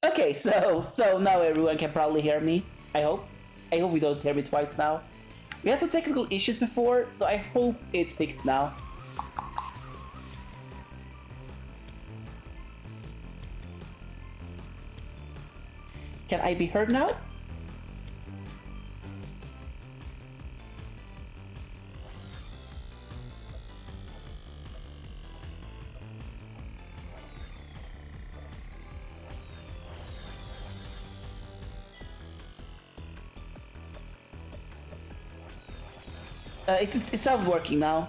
Okay, so now everyone can probably hear me. I hope. I hope we don't hear me twice now. We had some technical issues before, so I hope it's fixed now. Can I be heard now? It sounds working now.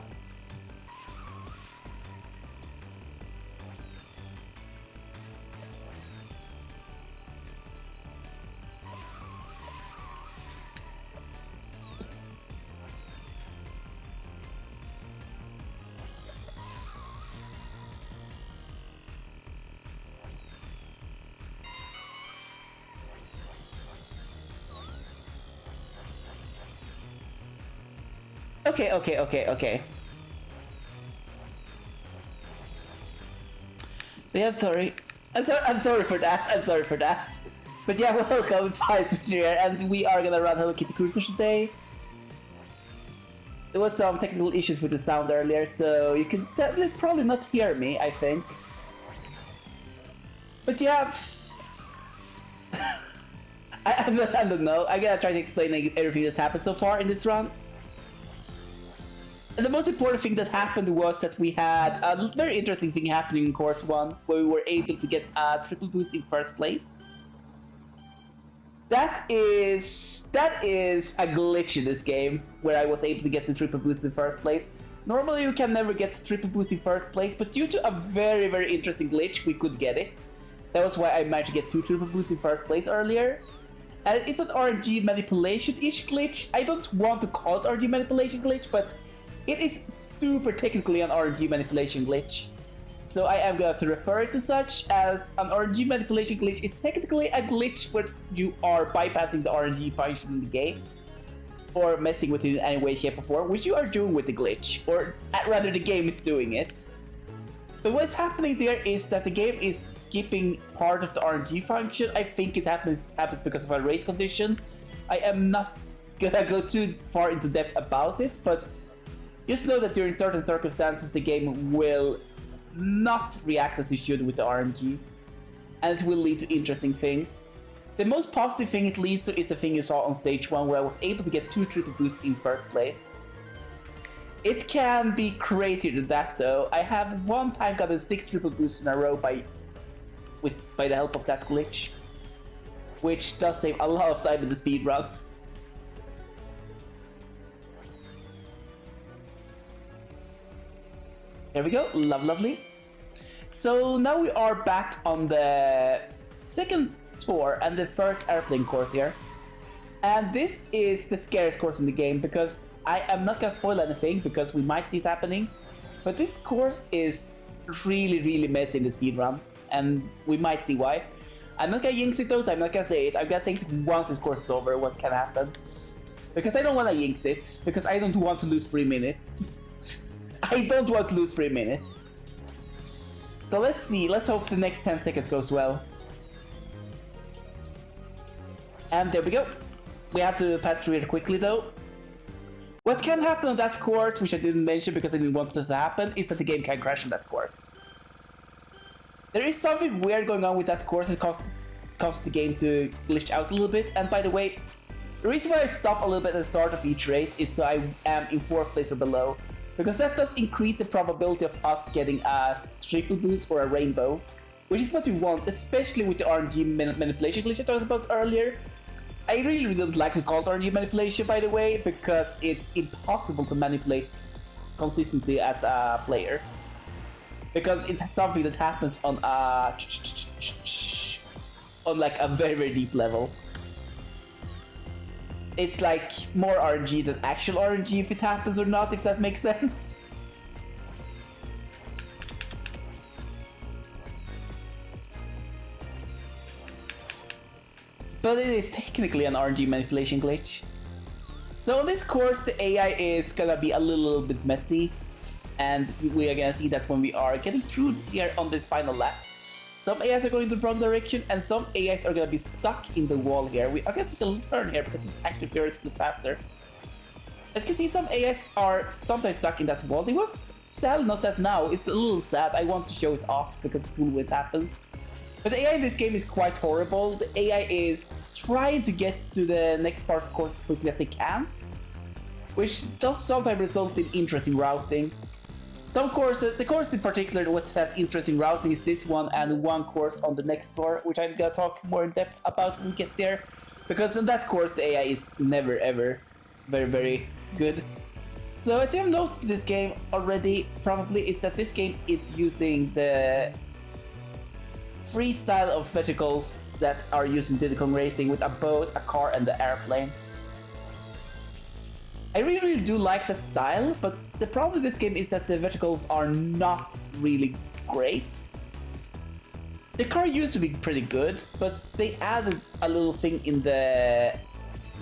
Okay. Yeah, sorry. I'm sorry for that. But yeah, welcome, it's firesplitter here, and we are gonna run Hello Kitty Kruisers today. There was some technical issues with the sound earlier, so you can probably not hear me, I think. But yeah, I don't know. I'm gonna try to explain everything that's happened so far in this run. And the most important thing that happened was that we had a very interesting thing happening in course 1, where we were able to get a triple boost in first place. That is a glitch in this game, where I was able to get the triple boost in first place. Normally you can never get triple boost in first place, but due to a very interesting glitch, we could get it. That was why I managed to get 2 triple boosts in first place earlier. And it's an RNG manipulation-ish glitch. I don't want to call it RNG manipulation glitch, but it is super technically an RNG manipulation glitch. So I am going to refer to such as an RNG manipulation glitch is technically a glitch where you are bypassing the RNG function in the game, or messing with it in any way, shape, or form, which you are doing with the glitch, or rather the game is doing it. But what's happening there is that the game is skipping part of the RNG function. I think it happens because of a race condition. I am not gonna go too far into depth about it, but just know that during certain circumstances the game will not react as it should with the RNG, and it will lead to interesting things. The most positive thing it leads to is the thing you saw on stage 1, where I was able to get 2 triple boosts in first place. It can be crazier than that though. I have one time gotten 6 triple boosts in a row by the help of that glitch, which does save a lot of time in the speedrun. There we go, lovely. So now we are back on the second tour and the first airplane course here. And this is the scariest course in the game, because I am not gonna spoil anything because we might see it happening. But this course is really messy in the speedrun, and we might see why. I'm not gonna jinx it though, so I'm not gonna say it. I'm gonna say it once this course is over, what's gonna happen. Because I don't wanna jinx it, because I don't want to lose 3 minutes. I don't want to lose 3 minutes. So let's see, let's hope the next 10 seconds goes well. And there we go. We have to pass through it quickly though. What can happen on that course, which I didn't mention because I didn't want this to happen, is that the game can crash on that course. There is something weird going on with that course. It causes the game to glitch out a little bit. And by the way, the reason why I stop a little bit at the start of each race is so I am in 4th place or below. Because that does increase the probability of us getting a triple boost or a rainbow, which is what we want, especially with the RNG manipulation glitch I talked about earlier. I really don't like to call it RNG manipulation, by the way, because it's impossible to manipulate consistently as a player. Because it's something that happens on like a very deep level. It's like more RNG than actual RNG if it happens or not, if that makes sense. But it is technically an RNG manipulation glitch. So on this course, the AI is gonna be a little bit messy, and we are gonna see that when we are getting through here on this final lap. Some AIs are going the wrong direction, and some AIs are going to be stuck in the wall here. We are going to take a little turn here because it's actually theoretically faster. As you can see, some AIs are sometimes stuck in that wall. They were sad, not that now. It's a little sad. I want to show it off because cool when it happens. But the AI in this game is quite horrible. The AI is trying to get to the next part of course as quickly as they can, which does sometimes result in interesting routing. Some courses, the course in particular what has interesting routing is this one and one course on the next floor, which I'm gonna talk more in depth about when we get there. Because in that course the AI is never ever very good. So as you have noticed this game already probably is that this game is using the free style of vehicles that are used in Diddy Kong Racing with a boat, a car and the airplane. I really do like that style, but the problem with this game is that the vehicles are not really great. The car used to be pretty good, but they added a little thing in the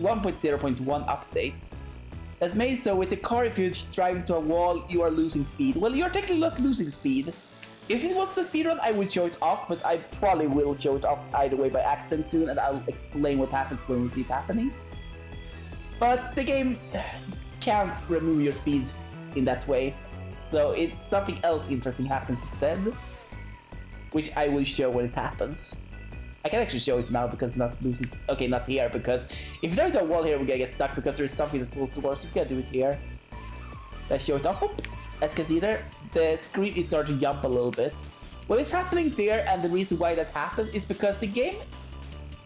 1.0.1 update that made so with the car if you drive into a wall you are losing speed. Well, you're technically not losing speed. If this was the speedrun I would show it off, but I probably will show it off either way by accident soon and I'll explain what happens when we see it happening. But the game can't remove your speed in that way, so it's something else interesting happens instead, which I will show when it happens. I can actually show it now because not losing. Okay, not here because if there's a wall here, we're gonna get stuck because there's something that pulls towards. You can do it here. Let's show it off. As you can see there, the screen is starting to jump a little bit. What is happening there, and the reason why that happens, is because the game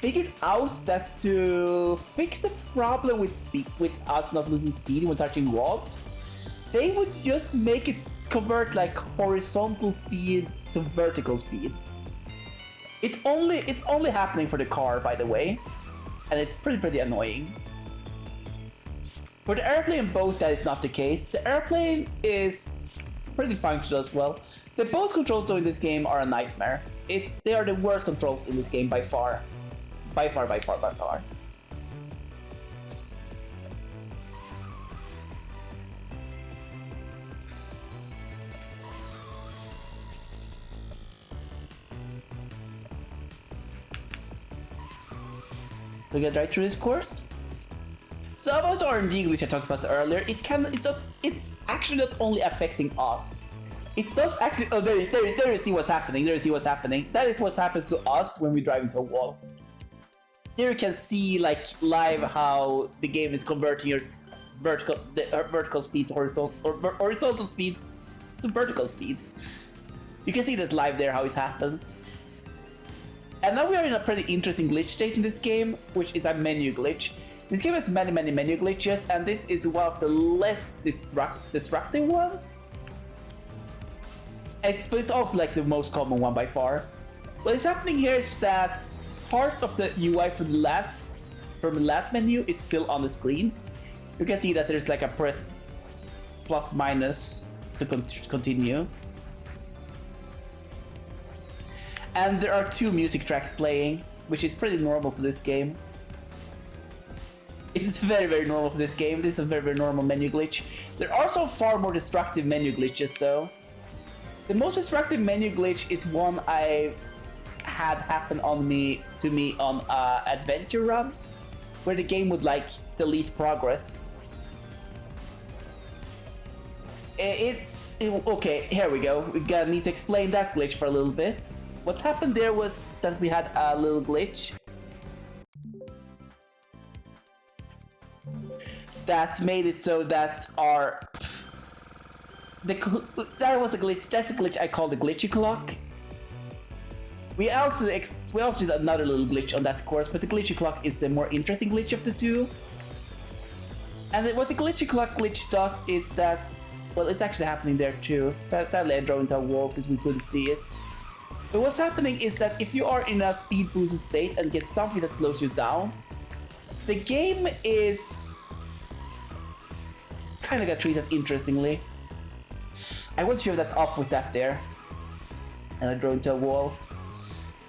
figured out that to fix the problem with speed, with us not losing speed when touching walls, they would just make it convert like horizontal speed to vertical speed. It's only happening for the car, by the way, and it's pretty annoying. For the airplane and boat, that is not the case. The airplane is pretty functional as well. The boat controls though in this game are a nightmare. They are the worst controls in this game by far. By far. So get right through this course. So about the RNG glitch I talked about earlier, it's actually not only affecting us. It does actually. Oh, there you see what's happening. There you see what's happening. That is what happens to us when we drive into a wall. There you can see like live how the game is converting your vertical speed to horizontal speed to vertical speed. You can see that live there how it happens. And now we are in a pretty interesting glitch state in this game, which is a menu glitch. This game has many menu glitches, and this is one of the less destructive ones. But it's also like the most common one by far. What is happening here is that parts of the UI from the last menu is still on the screen. You can see that there's like a press plus minus to continue. And there are two music tracks playing, which is pretty normal for this game. It is very normal for this game. This is a very normal menu glitch. There are some far more destructive menu glitches though. The most destructive menu glitch is one I had happen to me on adventure run, where the game would like delete progress. Okay, here we go. We gotta need to explain that glitch for a little bit. What happened there was that we had a little glitch that made it so that that was a glitch. That's a glitch I call the glitchy clock. We also did another little glitch on that course, but the glitchy clock is the more interesting glitch of the two. And what the glitchy clock glitch does is that, well, it's actually happening there too. Sadly, I drove into a wall since we couldn't see it. But what's happening is that if you are in a speed boost state and get something that slows you down, the game is kind of got treated interestingly. I want to show that off with that there. And I drove into a wall.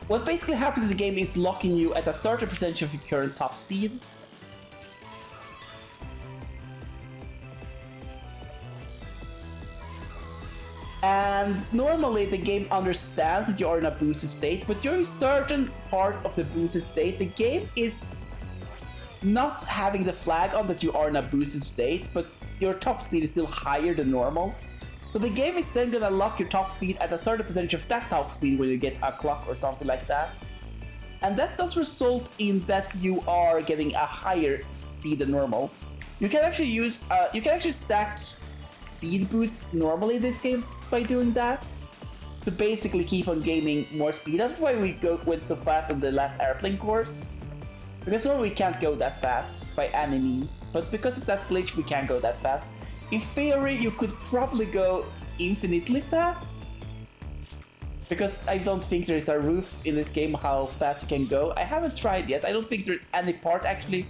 What basically happens in the game is locking you at a certain percentage of your current top speed. And normally the game understands that you are in a boosted state, but during certain parts of the boosted state, the game is not having the flag on that you are in a boosted state, but your top speed is still higher than normal. So the game is then gonna lock your top speed at a certain percentage of that top speed when you get a clock or something like that. And that does result in that you are getting a higher speed than normal. You can actually use, you can actually stack speed boosts normally in this game by doing that to basically keep on gaining more speed. That's why we went so fast on the last airplane course. Because normally we can't go that fast by any means, but because of that glitch we can go that fast. In theory you could probably go infinitely fast, because I don't think there's a roof in this game how fast you can go. I haven't tried yet. I don't think there's any part actually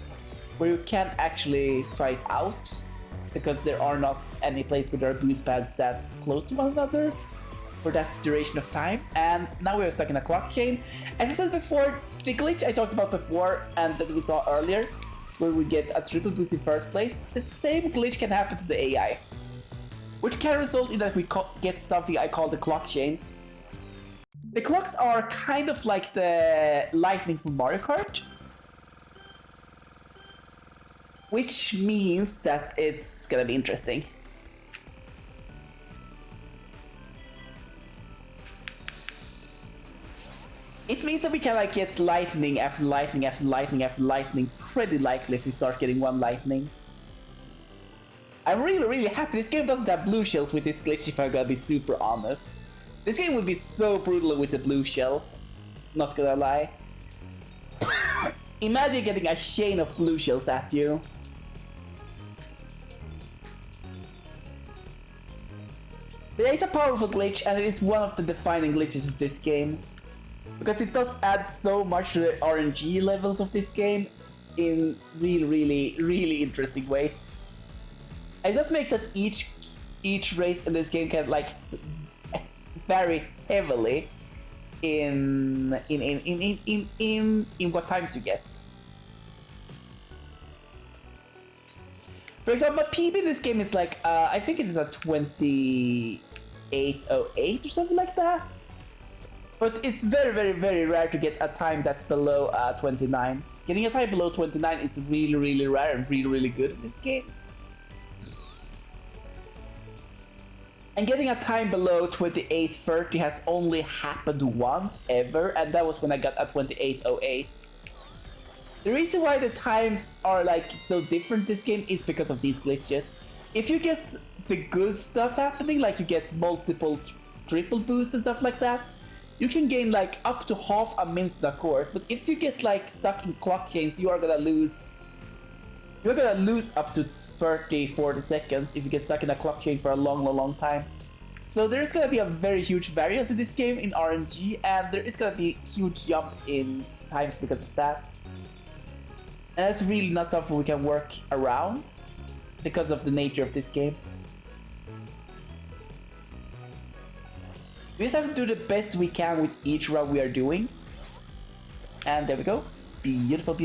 where you can actually try it out, because there are not any place where there are boost pads that close to one another for that duration of time. And now we are stuck in a clock chain. As I said before, the glitch I talked about before and that we saw earlier, where we get a triple boost in first place, the same glitch can happen to the AI, which can result in that we get something I call the clock chains. The clocks are kind of like the lightning from Mario Kart, which means that it's gonna be interesting. It means that we can like get lightning after lightning after lightning after lightning pretty likely if we start getting one lightning. I'm really happy this game doesn't have blue shells with this glitch, if I'm gonna be super honest. This game would be so brutal with the blue shell, not gonna lie. Imagine getting a chain of blue shells at you. But it's a powerful glitch and it is one of the defining glitches of this game, because it does add so much to the RNG levels of this game in really interesting ways. It does make that each race in this game can like vary heavily in what times you get. For example, my PB in this game is like I think it is a 28:08 or something like that. But it's very rare to get a time that's below 29. Getting a time below 29 is really rare and really good in this game. And getting a time below 28:30 has only happened once ever, and that was when I got a 28:08. The reason why the times are like so different this game is because of these glitches. If you get the good stuff happening, like you get multiple triple boosts and stuff like that, you can gain like up to half a minute in the course. But if you get like stuck in clock chains, you are gonna lose. You're gonna lose up to 30-40 seconds if you get stuck in a clock chain for a long time. So there's gonna be a very huge variance in this game in RNG, and there is gonna be huge jumps in times because of that. And that's really not something we can work around because of the nature of this game. We just have to do the best we can with each run we are doing. And there we go. Beautiful.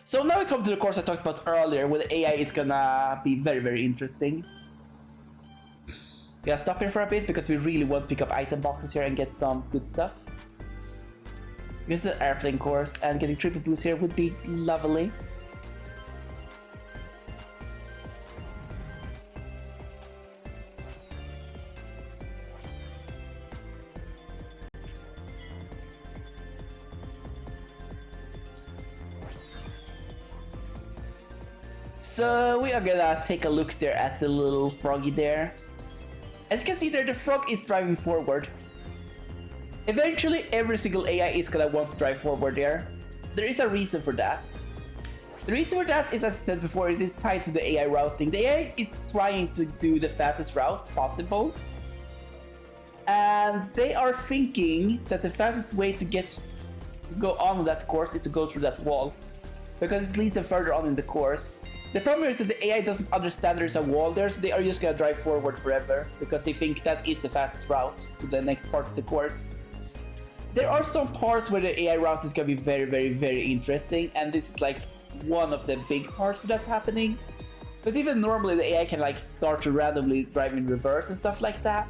So now we come to the course I talked about earlier, where the AI is gonna be very interesting. We gotta stop here for a bit because we really want to pick up item boxes here and get some good stuff. Here's the airplane course, and getting triple boost here would be lovely. So we are gonna take a look there at the little froggy there. As you can see there, the frog is driving forward. Eventually, every single AI is gonna want to drive forward there. There is a reason for that. The reason for that is, as I said before, it is tied to the AI routing. The AI is trying to do the fastest route possible. And they are thinking that the fastest way to go on that course is to go through that wall, because it leads them further on in the course. The problem is that the AI doesn't understand there's a wall there, so they are just gonna drive forward forever because they think that is the fastest route to the next part of the course. There are some parts where the AI route is gonna be very interesting, and this is like one of the big parts where that's happening. But even normally the AI can like start to randomly drive in reverse and stuff like that.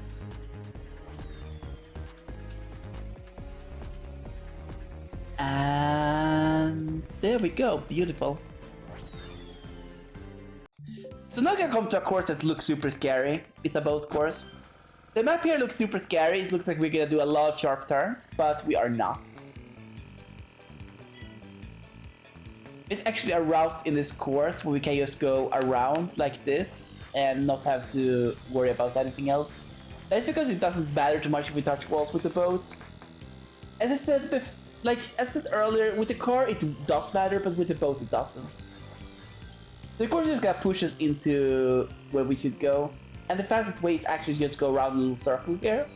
And there we go, beautiful. So now we can come to a course that looks super scary. It's a boat course. The map here looks super scary. It looks like we're gonna do a lot of sharp turns, but we are not. There's actually a route in this course where we can just go around like this and not have to worry about anything else. That's because it doesn't matter too much if we touch walls with the boat. As I said earlier, with the car it does matter, but with the boat it doesn't. The course just gonna push us into where we should go, and the fastest way is actually just go around a little circle here.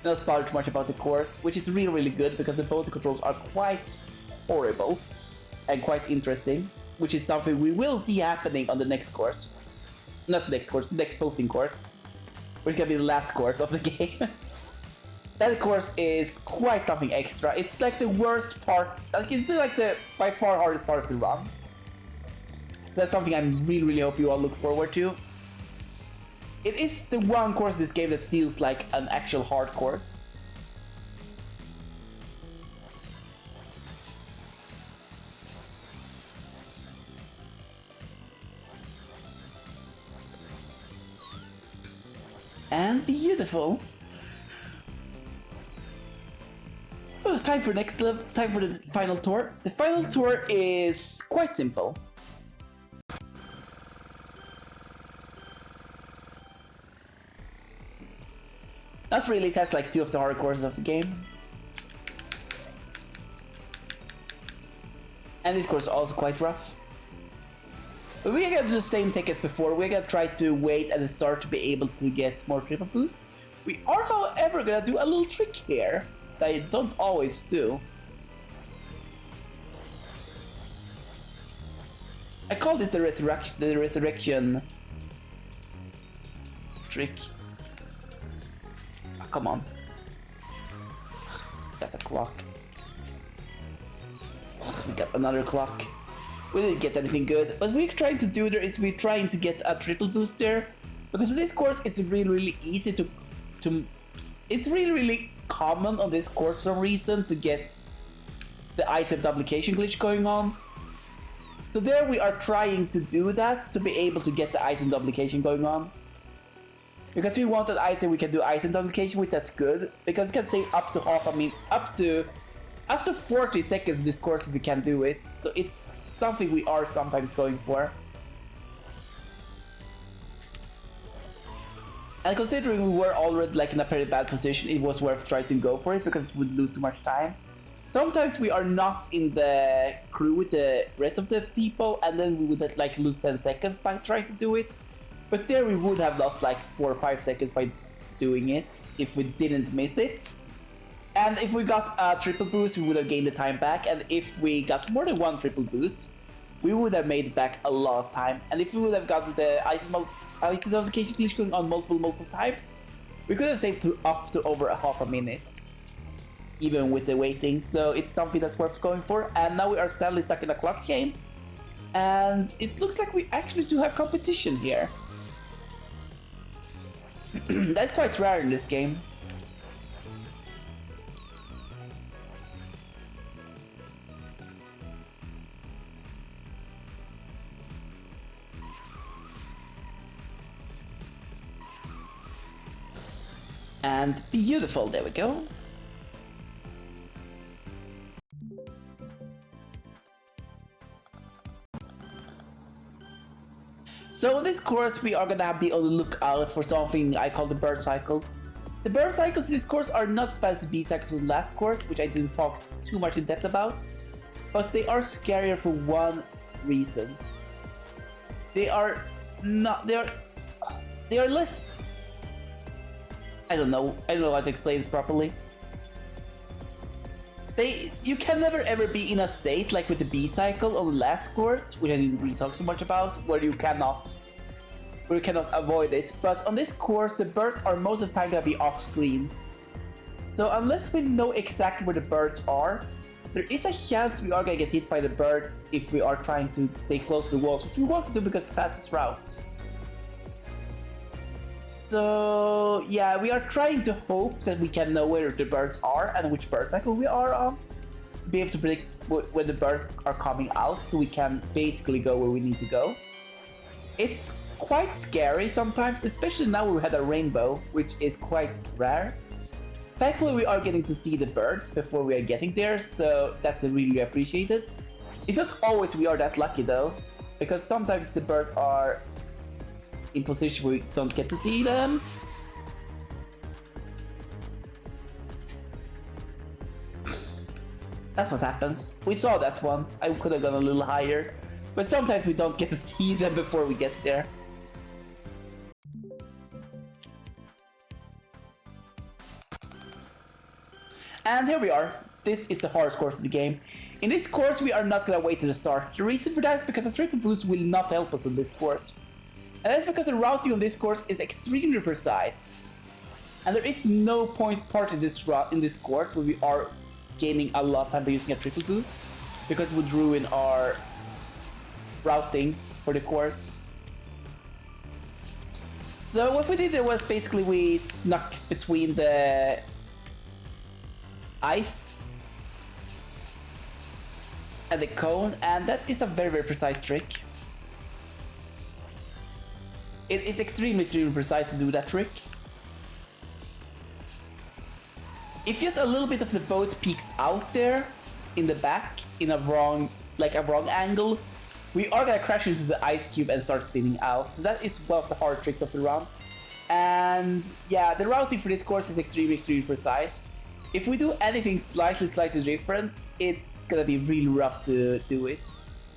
Not bother too much about the course, which is really good because the boat controls are quite horrible and quite interesting, which is something we will see happening on the next course. Not next course, the next boating course, which can be the last course of the game. That course is quite something extra. It's like the worst part, like it's like the by far hardest part to run. So that's something I really hope you all look forward to. It is the one course in this game that feels like an actual hard course. And beautiful. Oh, time for next level. Time for the final tour. The final tour is quite simple. Not really test like two of the hard courses of the game. And this course is also quite rough. But we're gonna do the same take as before. We're gonna try to wait at the start to be able to get more triple boost. We are, however, gonna do a little trick here that I don't always do. I call this the resurrection trick. Oh, come on. That's a clock. We got another clock. We didn't get anything good. What we're trying to do there is we're trying to get a triple boost there. Because this course is really easy to it's really common on this course for some reason to get the item duplication glitch going on. So there we are trying to do that to be able to get the item duplication going on. Because we want an item, we can do item duplication, which that's good. Because it can save up to up to 40 seconds in this course if we can do it. So it's something we are sometimes going for. And considering we were already like in a pretty bad position, it was worth trying to go for it because it would lose too much time. Sometimes we are not in the crew with the rest of the people, and then we would like lose 10 seconds by trying to do it. But there we would have lost like 4 or 5 seconds by doing it if we didn't miss it. And if we got a triple boost, we would have gained the time back. And if we got more than one triple boost, we would have made back a lot of time. And if we would have gotten the item duplication glitch going on multiple times, we could have saved up to over a half a minute, even with the waiting. So it's something that's worth going for. And now we are sadly stuck in a clock game. And it looks like we actually do have competition here. That's quite rare in this game. And beautiful, there we go. So in this course we are gonna be on the lookout for something I call the bird cycles. The bird cycles in this course are not as bad as the bee cycles in the last course, which I didn't talk too much in depth about, but they are scarier for one reason. They are less. I don't know how to explain this properly. You can never ever be in a state like with the bee cycle on the last course, which I didn't really talk so much about, where you cannot avoid it. But on this course, the birds are most of the time gonna be off screen. So unless we know exactly where the birds are, There is a chance we are gonna get hit by the birds if we are trying to stay close to the walls, which we want to do because it's the fastest route. So yeah, we are trying to hope that we can know where the birds are and which bird cycle we are on. Be able to predict when the birds are coming out, so we can basically go where we need to go. It's quite scary sometimes, especially now we had a rainbow, which is quite rare. Thankfully, we are getting to see the birds before we are getting there, so that's really appreciated. It's not always we are that lucky though, because sometimes the birds are in position where we don't get to see them. That's what happens. We saw that one. I could have gone a little higher, but sometimes we don't get to see them before we get there. And here we are. This is the hardest course of the game. In this course, we are not gonna wait to the start. The reason for that is because a triple boost will not help us in this course. And that's because the routing on this course is extremely precise. And there is no part in this course where we are gaining a lot of time by using a triple boost, because it would ruin our routing for the course. So what we did there was basically we snuck between the ice and the cone, and that is a very, very precise trick. It is extremely precise to do that trick. If just a little bit of the boat peeks out there in the back in a wrong angle, we are gonna crash into the ice cube and start spinning out. So that is one of the hard tricks of the run. And yeah, the routing for this course is extremely precise. If we do anything slightly different, it's gonna be really rough to do it.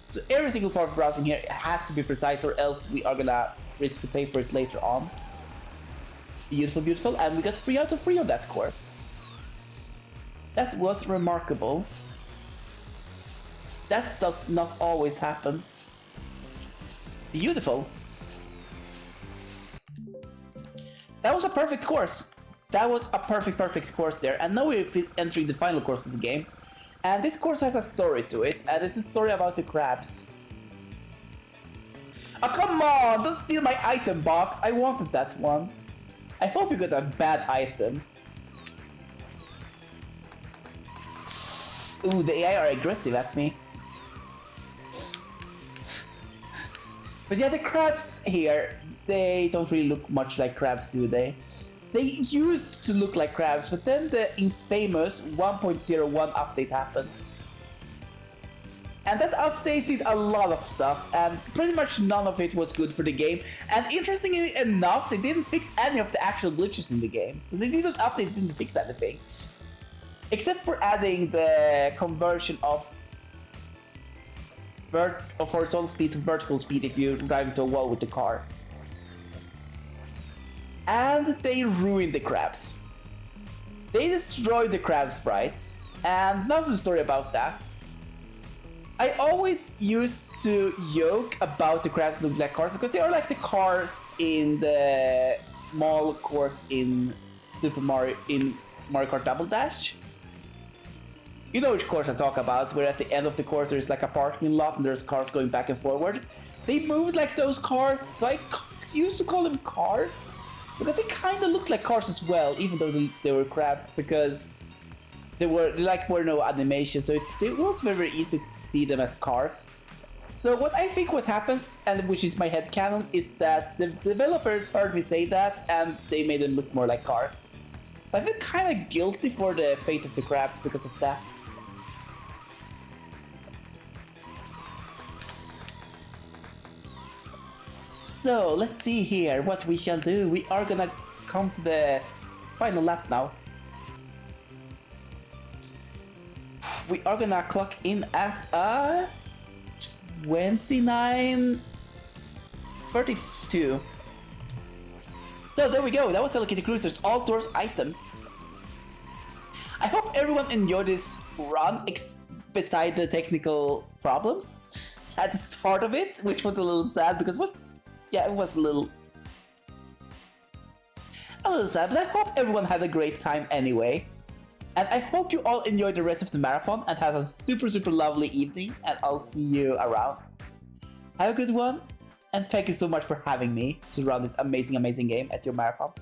So every single part of routing here has to be precise, or else we are gonna risk to pay for it later on. Beautiful, and we got 3 out of 3 on that course. That was remarkable. That does not always happen. Beautiful. That was a perfect course. That was a perfect course there. And now we're entering the final course of the game. And this course has a story to it. And it's a story about the crabs. Oh, come on! Don't steal my item box. I wanted that one. I hope you got a bad item. Ooh, the AI are aggressive at me. But yeah, the crabs here, they don't really look much like crabs, do they? They used to look like crabs, but then the infamous 1.01 update happened. And that updated a lot of stuff, and pretty much none of it was good for the game. And interestingly enough, they didn't fix any of the actual glitches in the game. So they didn't update, didn't fix anything. Except for adding the conversion of horizontal speed to vertical speed if you drive into a wall with the car. And they ruined the crabs. They destroyed the crab sprites, and now the story about that. I always used to joke about the crabs look like cars because they are like the cars in the mall course in Mario Kart Double Dash. You know which course I talk about, where at the end of the course there's like a parking lot and there's cars going back and forward. They moved like those cars, so I used to call them cars, because they kind of looked like cars as well, even though they were crabs, because there were no animation, so it was very easy to see them as cars. So what I think what happened, and which is my headcanon, is that the developers heard me say that and they made them look more like cars. So I feel kind of guilty for the fate of the crabs because of that. So let's see here what we shall do. We are gonna come to the final lap now. We are gonna clock in at 29:32. So there we go, that was Hello Kitty Kruisers, all doors items. I hope everyone enjoyed this run, beside the technical problems at the start of it, which was a little sad because it was a little sad, but I hope everyone had a great time anyway. And I hope you all enjoy the rest of the marathon and have a super lovely evening, and I'll see you around. Have a good one, and thank you so much for having me to run this amazing game at your marathon.